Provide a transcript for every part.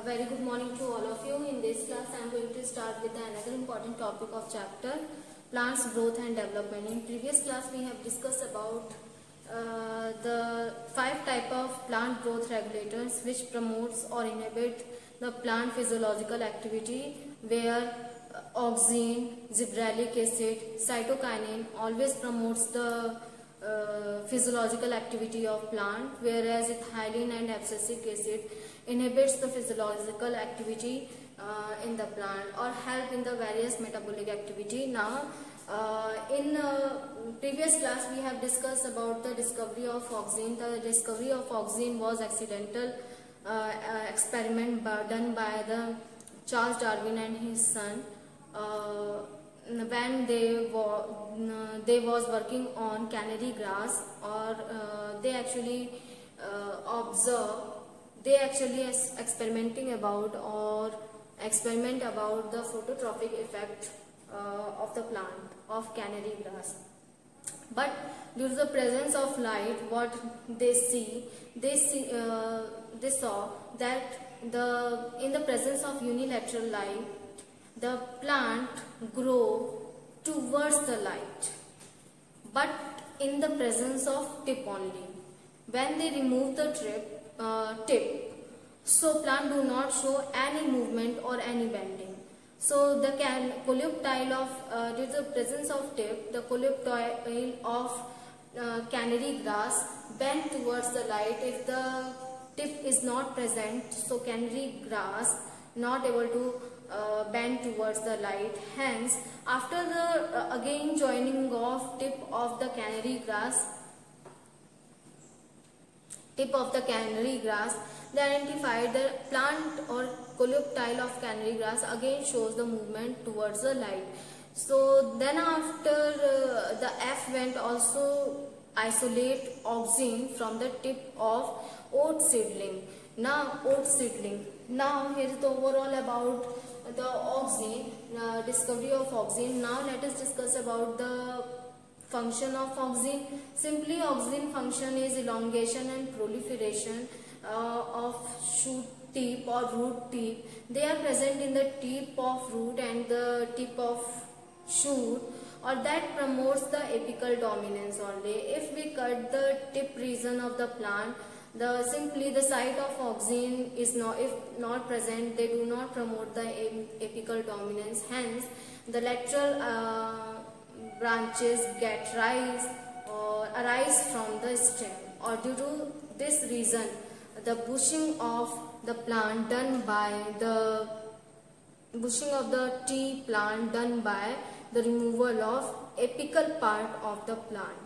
Very good morning to all of you. In this class, I am going to start with another important topic of chapter plants growth and development. In previous class, we have discussed about the 5 type of plant growth regulators which promotes or inhibit the plant physiological activity, where auxin, gibberellic acid, cytokinin always promotes the physiological activity of plant, whereas ethylene and abscisic acid inhibits the physiological activity in the plant or help in the various metabolic activity. Now, in previous class we have discussed about the discovery of auxin. The discovery of auxin was accidental experiment done by the Charles Darwin and his son. When they was working on canary grass, or they actually experimenting about or experiment about the phototrophic effect of the plant of canary grass. But due to the presence of light, what they saw that in the presence of unilateral light, the plant grow towards the light, but in the presence of tip only. When they remove the tip, so plant do not show any movement or any bending. So the coleoptile of due to the presence of tip, the coleoptile of canary grass bend towards the light. If the tip is not present, so canary grass not able to bend towards the light. Hence, after the again joining of tip of the canary grass, they identified the plant or coleoptile of canary grass again shows the movement towards the light. So then after the F went also isolate auxin from the tip of oat seedling. Now here is the overall about the auxin, discovery of auxin. Now let us discuss about the function of auxin. Simply, auxin function is elongation and proliferation of shoot tip or root tip. They are present in the tip of root and the tip of shoot, or that promotes the apical dominance only. If we cut the tip region of the plant, simply the site of auxin is not present, they do not promote the apical dominance. Hence, the lateral branches arise from the stem, or due to this reason, the bushing of the plant done by the tea plant done by the removal of apical part of the plant.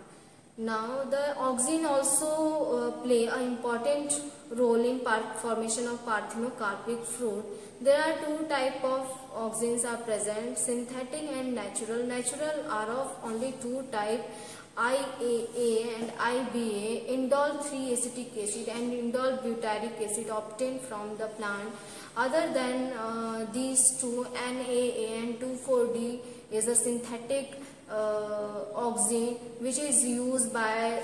Now, the auxin also play an important role in formation of parthenocarpic fruit. There are 2 types of auxins are present, synthetic and natural. Natural are of only 2 types, IAA and IBA, indole 3-acetic acid and indole butyric acid obtained from the plant. Other than these 2, NAA and 2,4-D is a synthetic auxin which is used by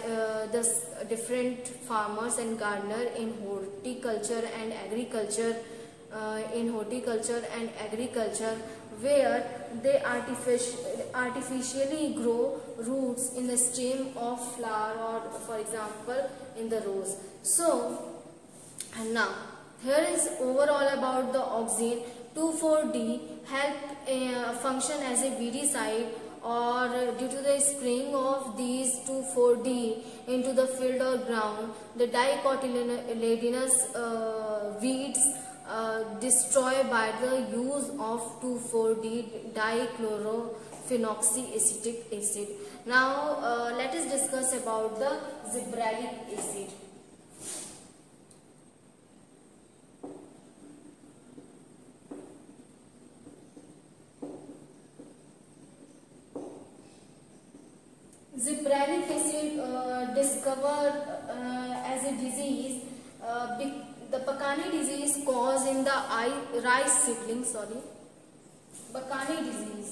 the different farmers and gardeners in horticulture and agriculture. Where they artificially grow roots in the stem of flower, or for example in the rose. So, and now here is overall about the auxin. 2,4-D help function as a weedicide, or due to the spraying of these 2,4-D into the field or ground, the dicotyledonous weeds destroyed by the use of 2,4-D dichlorophenoxyacetic acid. Now let us discuss about the gibberellic acid. Gibberellic acid discovered as a disease. The Bakani disease caused in the rice seedling. Bakani disease.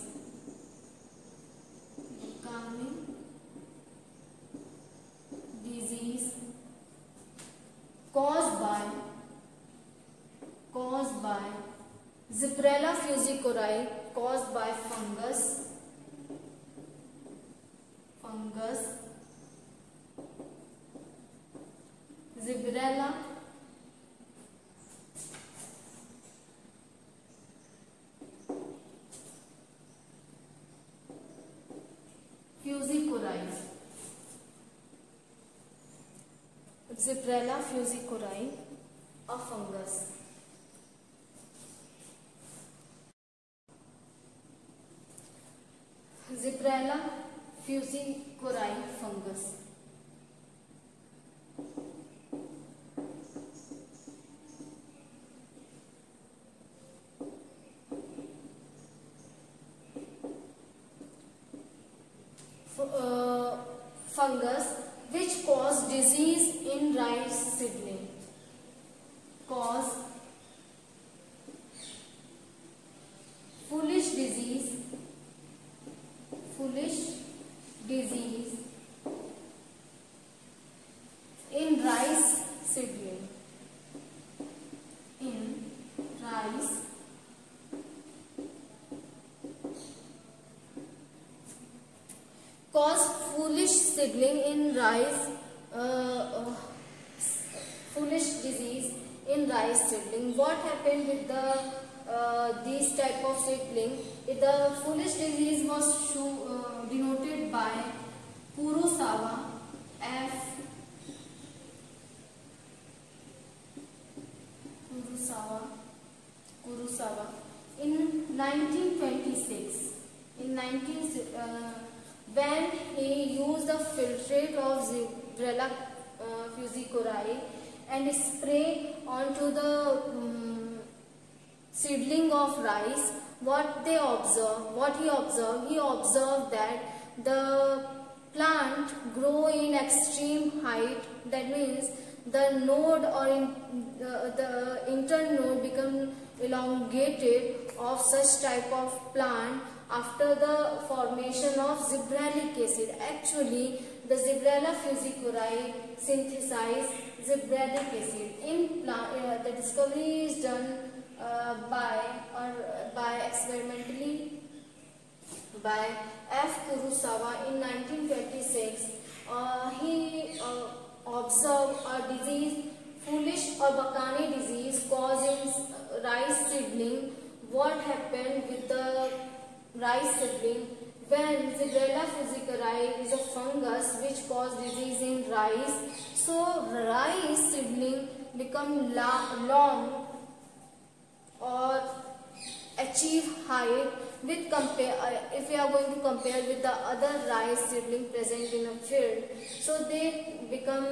caused caused by Zyprella fusicori, caused by fungus. Zyprella fusicori. Zyprella fusicori, a fungus. Zyprella fusicori fungus. Fungus which cause disease in rice seedling. Cause foolish disease in rice seedling. Cause foolish seedling in rice, foolish disease in rice seedling. What happened with the these type of seedling? The foolish disease was denoted by Kurosawa Kurosawa in 1926. When he used the filtrate of Zyprella fusicori and spray onto the seedling of rice, he observed that the plant grow in extreme height. That means the node or the internode become elongated of such type of plant after the formation of zebralic acid. Actually, the Zyprella fusicori synthesize zebralic acid. In plant, the discovery is done experimentally by F. Kurosawa in 1926. He observed a disease, foolish or Bakane disease, causing rice seedling. What happened with the rice seedling? When Zyprella fusicori is a fungus which cause disease in rice, so rice seedling become long or achieve height with if we are going to compare with the other rice seedling present in a field, so they become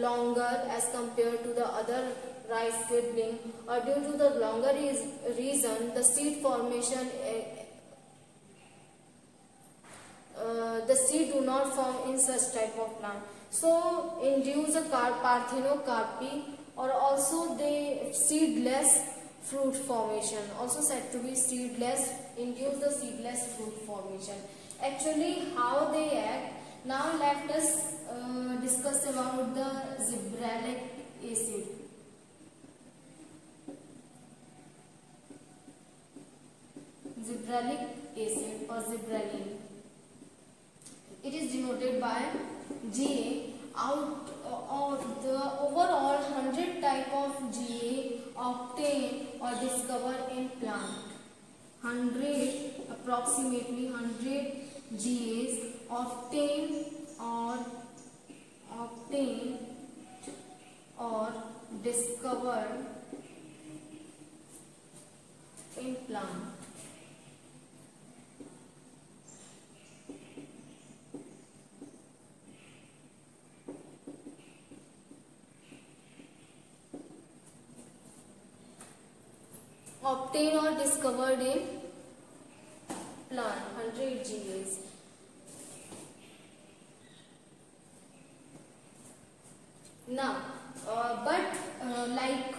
longer as compared to the other rice seedling, or due to the longer reason the seed formation the seed do not form in such type of plant, so induce a parthenocarpy, or also they seedless fruit formation, also said to be seedless, induce the seedless fruit formation. Actually, how they act? Now let us discuss about the zebralic acid. Zebralic acid or zebralin. It is denoted by Ga. Out of the overall 100 type of Ga obtained or discovered in plant, approximately 100 Gas obtained or discovered in plant. Obtained or discovered in plant, 100 Gas. Now, like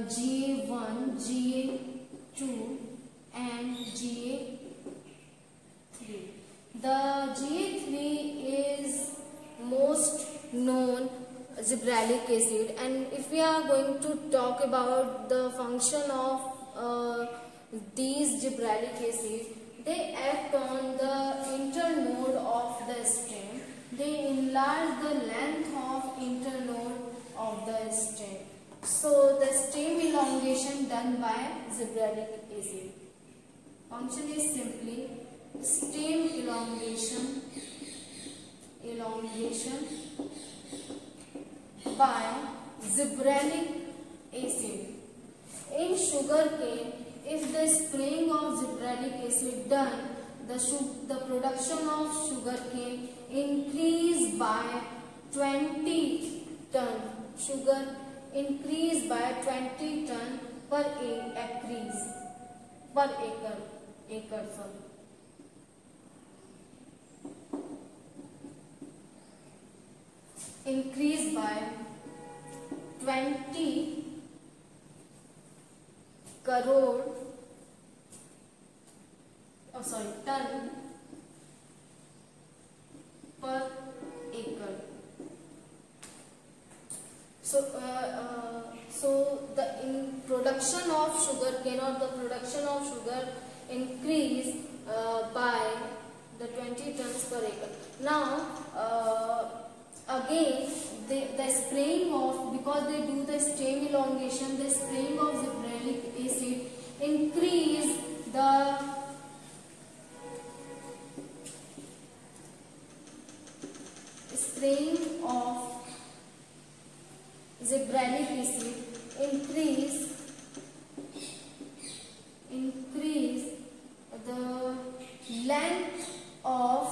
Ga1, Ga2 and Ga3. The Ga3 is most known gibberellic acid. And if we are going to talk about the function of these gibberellic acid, they act on the internode of the stem. They enlarge the length of internode of the stem. So the stem elongation done by gibberellic acid. Function is simply stem elongation by gibberellic acid. In sugarcane, if the spraying of gibberellic acid done, the production of sugarcane increased by 20 ton. Sugar increased by 20 ton per acre. Increased by 20 crore, ton per acre. So the production of sugarcane or the production of sugar increase by the 20 tons per acre. Now again the spraying of, because they do the stem elongation, the spraying of gibberellic acid increase the spraying of gibberellic acid increase the length of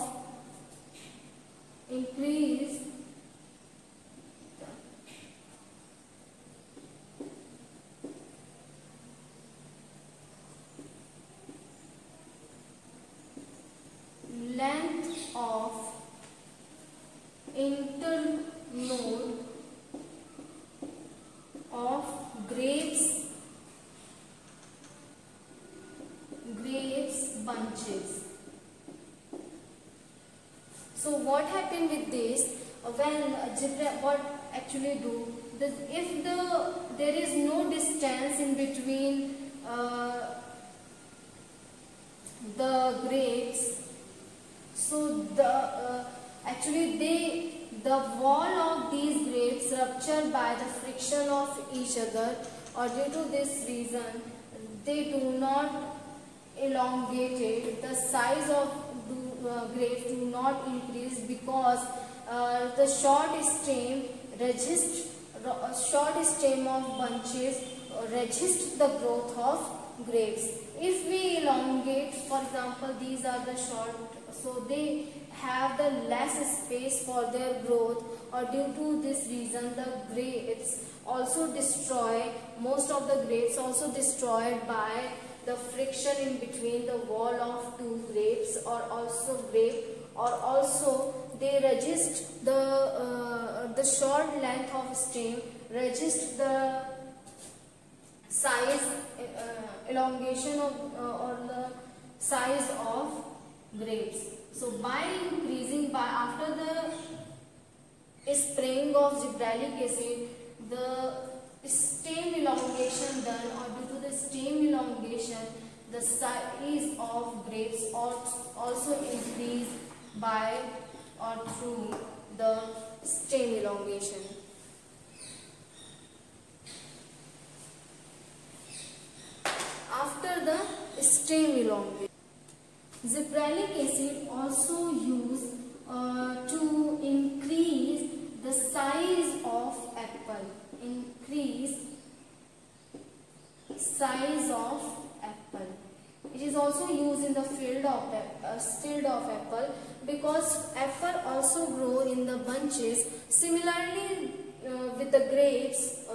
internode of grapes bunches. So what happened with this? When what actually do? If there is no distance in between the grapes, so the wall of these grapes rupture by the friction of each other, or due to this reason they do not elongate it. The size of grapes do not increase because the short stem of bunches resist the growth of grapes. If we elongate, for example, these are the short, so they have the less space for their growth, or due to this reason the grapes also destroy, most of the grapes also destroyed by the friction in between the wall of two grapes, or also they resist the short length of stem, resist the size elongation of or the size of grapes. So by increasing, after the spraying of gibberellic acid, the stem elongation done, or due to the stem elongation, the size of grapes also increase by or through the stem elongation. After the stem elongation, gibberellic acid also used to increase the size of apple. It is also used in the field of apple, because apple also grow in the bunches. Similarly, with the grapes,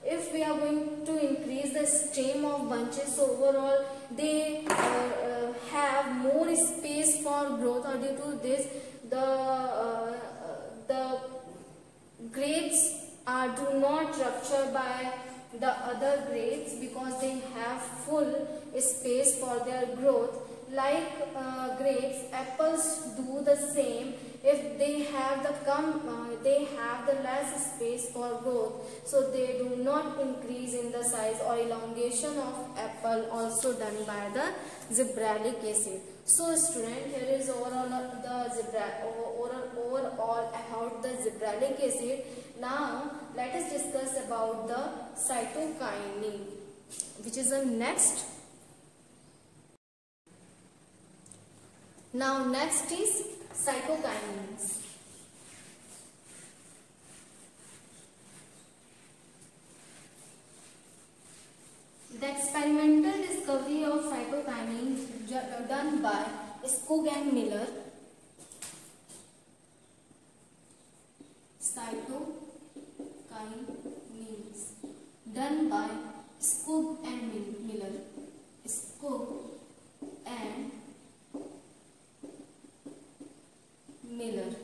if we are going to increase the stem of bunches, so overall they have more space for growth, or due to this the grapes do not rupture by the other grapes, because they have full space for their growth. Like grapes, apples do the same. if they have the less space for growth, so they do not increase in the size or elongation of apple also done by the zebralic acid. So student, here is overall about the zebralic acid. Now let us discuss about the cytokinin, which is the next. Now next is cytokinins. The experimental discovery of cytokinins done by Skoog and Miller. Cytokinins done by Skoog and Miller. Skoog and Miller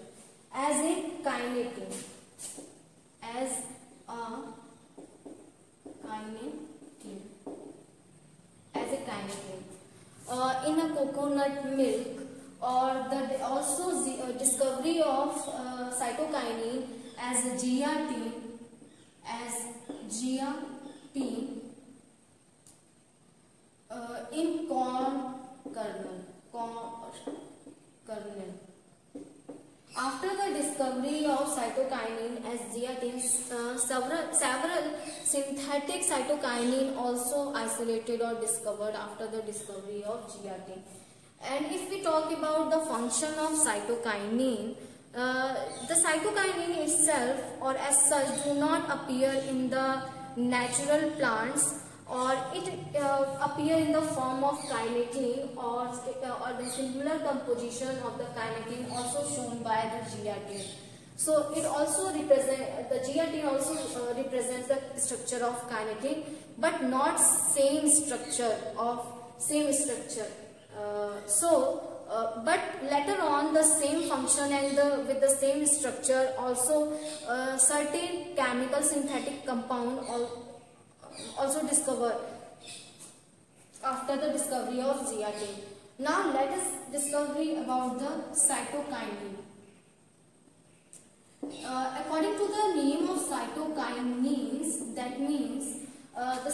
as a kinetin. In a coconut milk, or the also discovery of cytokinin as a zeatin, in corn kernel. After the discovery of cytokinin as zeatin, several synthetic cytokinin also isolated or discovered after the discovery of zeatin. And if we talk about the function of cytokinin, the cytokinin itself or as such do not appear in the natural plants, or it appear in the form of kinetin, or the similar composition of the kinetin also shown by the zeatin. So it also represents, the zeatin also represents the structure of kinetin, but not same structure. But later on the same function and with the same structure also certain chemical synthetic compound also discovered after the discovery of zeatin. Now let us discovery about the cytokinin. According to the name of cytokinins, that means the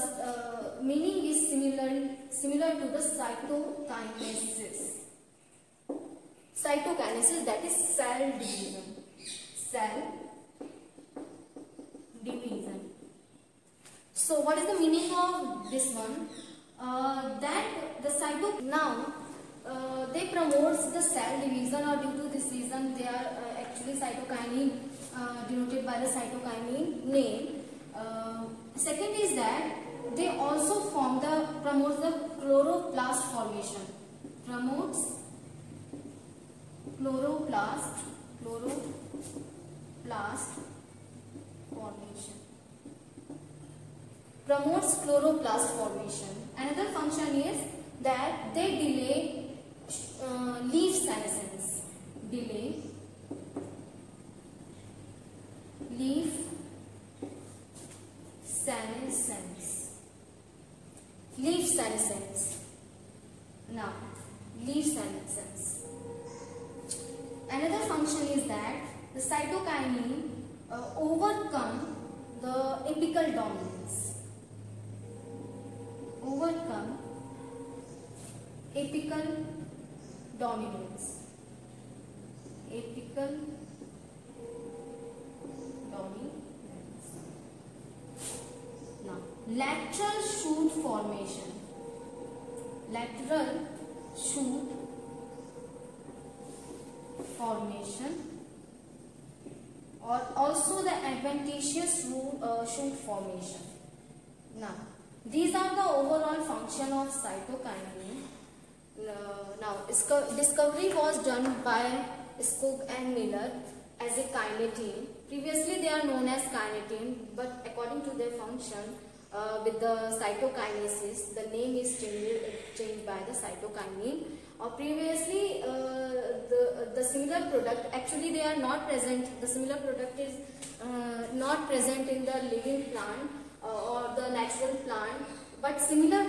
meaning is similar to the cytokinases. Cytokinases, that is cell division. So what is the meaning of this one? That the they promotes the cell division, or due to this reason they are actually cytokinin, denoted by the cytokinin name. Second is that they also promotes the chloroplast formation. Promotes chloroplast formation. Promotes chloroplast formation. Another function is that they delay leaf senescence. Delay leaf senescence. Now, leaf senescence. Another function is that the cytokinin overcome the apical dominance. Overcome apical dominance. Now, lateral shoot formation. Or also the adventitious shoot formation. Now, these are the overall function of cytokinin. Now, discovery was done by Skoog and Miller as a kinetin. Previously they are known as kinetin, but according to their function with the cytokinases, the name is changed by the cytokinin. Previously the similar product, actually they are not present, the similar product is not present in the living plant or the natural plant, but similar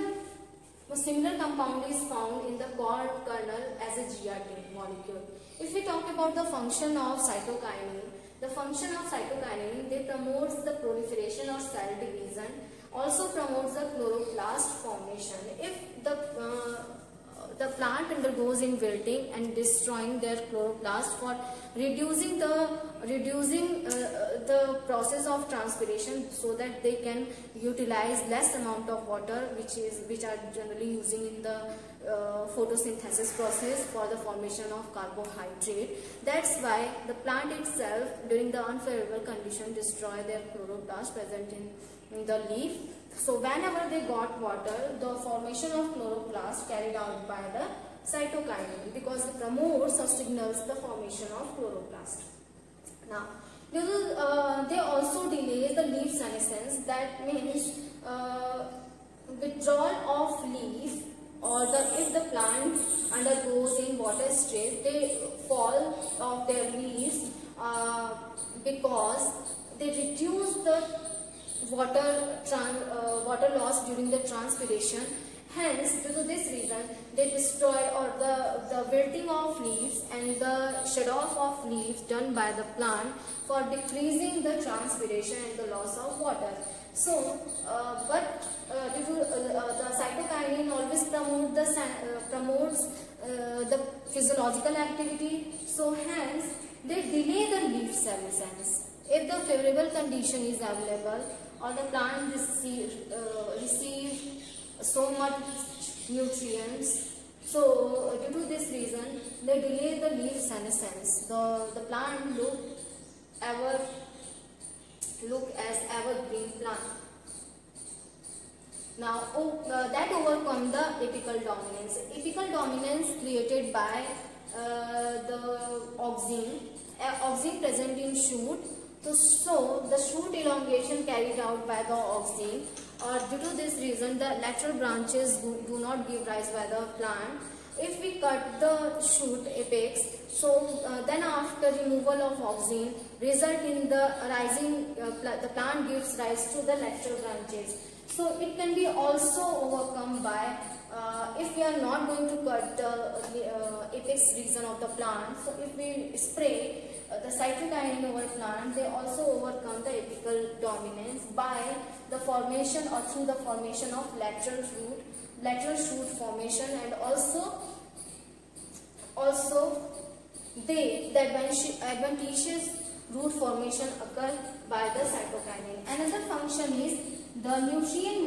compound is found in the corn kernel as a zeatin molecule. If we talk about the function of cytokinin, the function of cytokinin, they promotes the proliferation of cell division, also promotes the chloroplast formation. If the plant undergoes in wilting and destroying their chloroplast for reducing the process of transpiration, so that they can utilize less amount of water which are generally using in the photosynthesis process for the formation of carbohydrate. That's why the plant itself during the unfavorable condition destroy their chloroplast present in the leaf. So whenever they got water, the formation of chloroplast carried out by the cytokinin, because it promotes or signals the formation of chloroplast. Now, they also delay the leaf senescence, that means withdrawal of leaf, or if the plant undergoes in water stress, they fall off their leaves because they reduce the water loss during the transpiration. Hence, due to this reason, they destroy, or the wilting of leaves and the shed off of leaves done by the plant for decreasing the transpiration and the loss of water. So, due to the cytokinin always promotes the physiological activity, so hence they delay the leaf senescence. If the favorable condition is available, or the plant receive so much nutrients, so due to this reason they delay the leaf senescence. The plant look as evergreen plant. Now that overcome the apical dominance. Apical dominance created by the auxine present in shoot. So the shoot elongation carried out by the auxine, or due to this reason the lateral branches do not give rise by the plant. If we cut the shoot apex, so then after removal of auxine result in the rising, the plant gives rise to the lateral branches. So it can be also overcome by, if we are not going to cut the apex region of the plant, so if we spray the cytokinin over plant, they also overcome the apical dominance by the formation, or through the formation of lateral shoot formation, and also the adventitious root formation occur by the cytokinin. Another function is the nutrient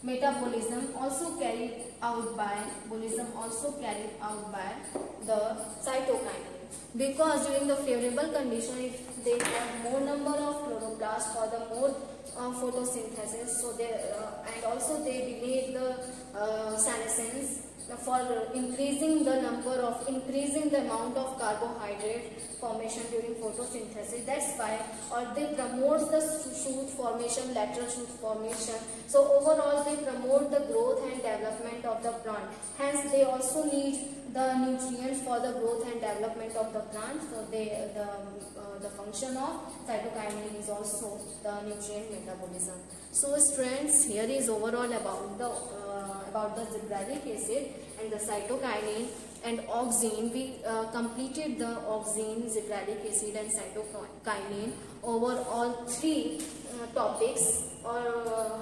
metabolism also carried out by the cytokinin, because during the favorable condition, if they have more number of chloroplasts for the more photosynthesis, so they and also they delay the senescence for increasing the amount of carbohydrate formation during photosynthesis. That's why, or they promote the shoot formation, lateral shoot formation. So overall they promote the growth and development of the plant. Hence they also need the nutrients for the growth and development of the plant. So the function of cytokinin is also the nutrient metabolism. So students, here is overall about the zebratic acid and the cytokinin and auxine. We completed the auxine, zebratic acid and cytokinin over all three topics or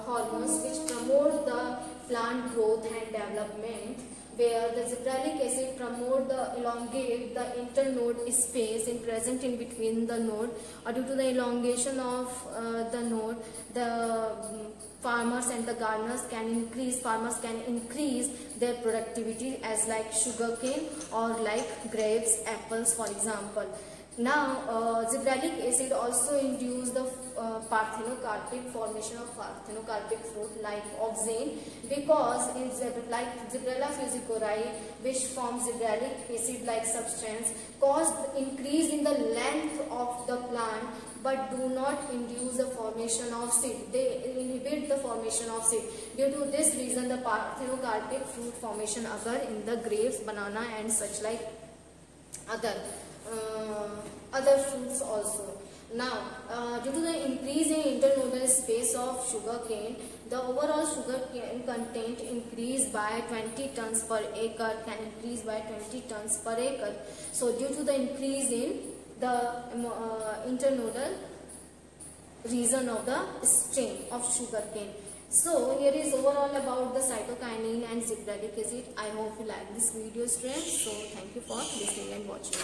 hormones which promote the plant growth and development, where the zebratic acid promote the elongate the internode space present in between the node, or due to the elongation of the node, the farmers and gardeners can increase their productivity, as like sugarcane or like grapes, apples for example. Now zebratic acid also induce the parthenocarpic formation of parthenocarpic fruit like auxine, because in Zebrella fusicorae, which forms zebratic acid like substance, cause increase in the length of the plant but do not induce the formation of seed. They inhibit the formation of seed. Due to this reason, the parthenocarpic fruit formation occur in the grapes, banana and such like other fruits also. Now, due to the increase in internodal space of sugarcane, the overall sugarcane content increased by 20 tons per acre, can increase by 20 tons per acre. So, due to the increase in the internodal region of the stem of sugarcane. So, here is overall about the cytokinin and gibberellic acid. I hope you like this video, friends. So, thank you for listening and watching.